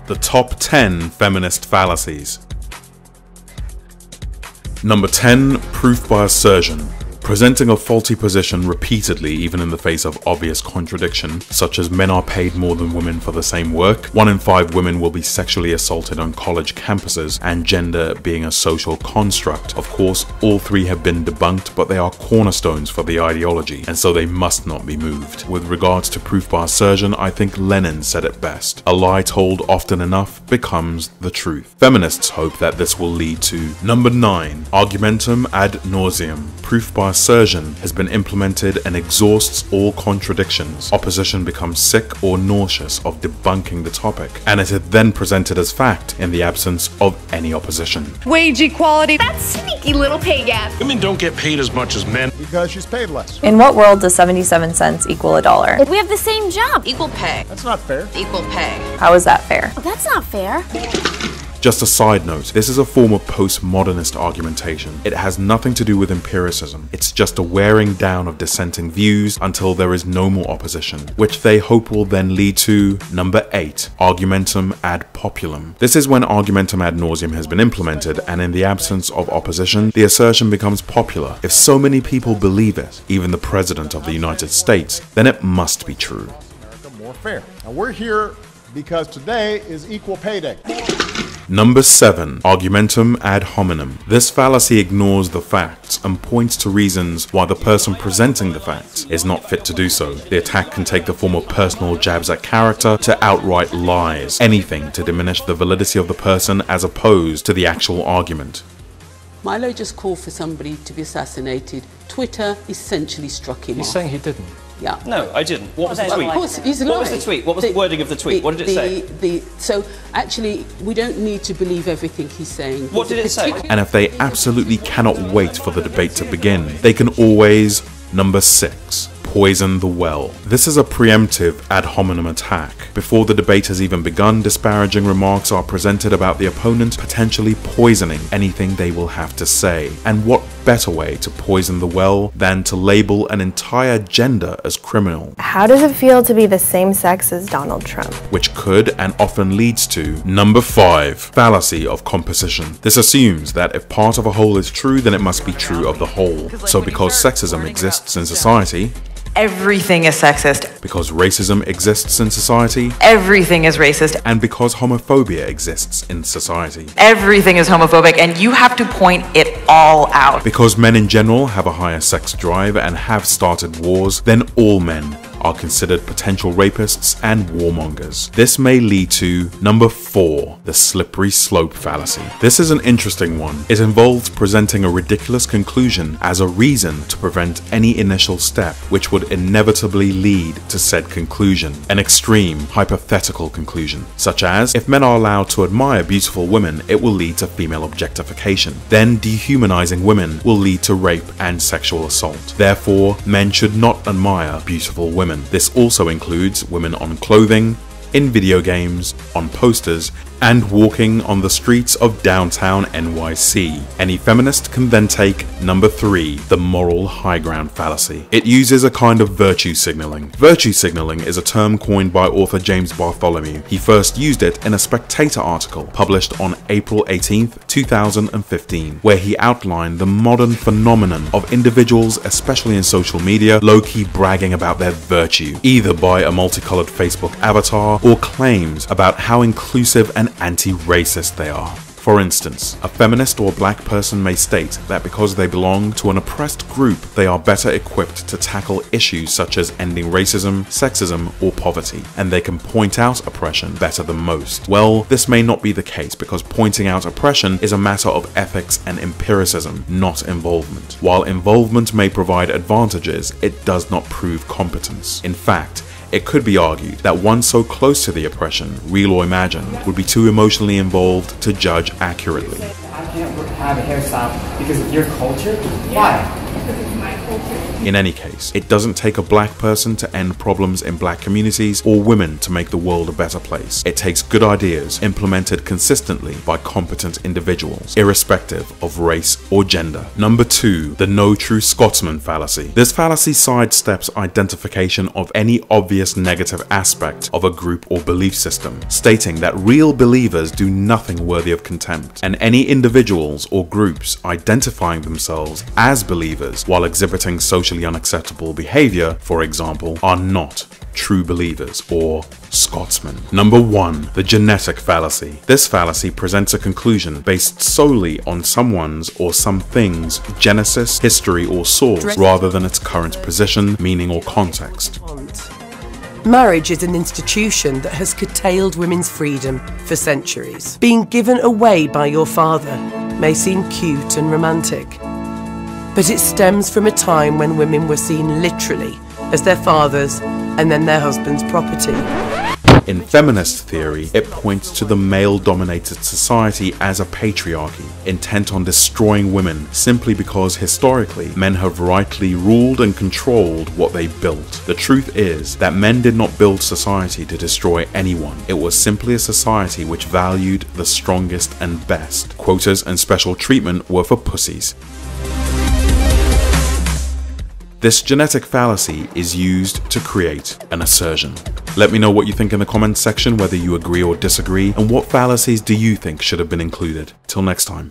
The top 10 feminist fallacies. Number 10, proof by assertion. Presenting a faulty position repeatedly, even in the face of obvious contradiction, such as men are paid more than women for the same work, 1 in 5 women will be sexually assaulted on college campuses, and gender being a social construct. Of course, all 3 have been debunked, but they are cornerstones for the ideology, and so they must not be moved. With regards to proof by assertion, I think Lenin said it best. A lie told often enough becomes the truth. Feminists hope that this will lead to number 9, argumentum ad nauseam. Proof by assertion has been implemented and exhausts all contradictions. Opposition becomes sick or nauseous of debunking the topic, and it is then presented as fact in the absence of any opposition. Wage equality. That sneaky little pay gap. Women don't get paid as much as men. Because she's paid less. In what world does 77 cents equal $1? We have the same job. Equal pay. That's not fair. Equal pay. How is that fair? Well, that's not fair. Just a side note, this is a form of postmodernist argumentation. It has nothing to do with empiricism. It's just a wearing down of dissenting views until there is no more opposition, which they hope will then lead to number 8, argumentum ad populum. This is when argumentum ad nauseam has been implemented, and in the absence of opposition, the assertion becomes popular. If so many people believe it, even the President of the United States, then it must be true. America more fair. Now we're here because today is Equal Pay Day. Number 7, argumentum ad hominem. This fallacy ignores the facts and points to reasons why the person presenting the facts is not fit to do so. The attack can take the form of personal jabs at character to outright lies, anything to diminish the validity of the person as opposed to the actual argument. Milo just called for somebody to be assassinated. Twitter essentially struck him off. He's saying he didn't. Yeah. No, I didn't. What was the tweet? Of course, he's what was the tweet? What was the wording of the tweet? What did it say? So, actually, we don't need to believe everything he's saying. What did it say? And if they absolutely cannot wait for the debate to begin, they can always, number 6, poison the well. This is a preemptive ad hominem attack. Before the debate has even begun, disparaging remarks are presented about the opponent, potentially poisoning anything they will have to say. And what better way to poison the well than to label an entire gender as criminal? How does it feel to be the same sex as Donald Trump? Which could and often leads to number 5, fallacy of composition. This assumes that if part of a whole is true, then it must be true of the whole. So because sexism exists in society, Everything is sexist. because racism exists in society, Everything is racist. and because homophobia exists in society. Everything is homophobic, and you have to point it all out. Because men in general have a higher sex drive and have started wars, then all men are considered potential rapists and warmongers. This may lead to number 4, the slippery slope fallacy. This is an interesting one. It involves presenting a ridiculous conclusion as a reason to prevent any initial step, which would inevitably lead to said conclusion. An extreme, hypothetical conclusion, such as, if men are allowed to admire beautiful women, it will lead to female objectification. Then dehumanizing women will lead to rape and sexual assault. Therefore, men should not admire beautiful women. This also includes women on clothing, in video games, on posters, and walking on the streets of downtown NYC. Any feminist can then take number 3, the moral high ground fallacy. It uses a kind of virtue signaling. Virtue signaling is a term coined by author James Bartholomew. He first used it in a Spectator article published on April 18th, 2015, where he outlined the modern phenomenon of individuals, especially in social media, low-key bragging about their virtue, either by a multicolored Facebook avatar or claims about how inclusive and anti-racist they are. For instance, a feminist or black person may state that because they belong to an oppressed group, they are better equipped to tackle issues such as ending racism, sexism, or poverty, and they can point out oppression better than most. Well, this may not be the case because pointing out oppression is a matter of ethics and empiricism, not involvement. While involvement may provide advantages, it does not prove competence. In fact, it could be argued that one so close to the oppression, real or imagined, would be too emotionally involved to judge accurately. I can't have a hairstyle because of your culture? Why? Because it's my culture. In any case, it doesn't take a black person to end problems in black communities or women to make the world a better place. It takes good ideas implemented consistently by competent individuals, irrespective of race or gender. Number 2, the no true Scotsman fallacy. This fallacy sidesteps identification of any obvious negative aspect of a group or belief system, stating that real believers do nothing worthy of contempt, and any individuals or groups identifying themselves as believers while exhibiting socially unacceptable behavior, for example, are not true believers or Scotsmen. Number 1, the genetic fallacy. This fallacy presents a conclusion based solely on someone's or something's genesis, history, or source, rather than its current position, meaning, or context. Marriage is an institution that has curtailed women's freedom for centuries. Being given away by your father may seem cute and romantic, but it stems from a time when women were seen literally as their father's and then their husband's property. In feminist theory, it points to the male-dominated society as a patriarchy, intent on destroying women simply because historically men have rightly ruled and controlled what they built. The truth is that men did not build society to destroy anyone. It was simply a society which valued the strongest and best. Quotas and special treatment were for pussies. This genetic fallacy is used to create an assertion. Let me know what you think in the comments section, whether you agree or disagree, and what fallacies do you think should have been included. Till next time.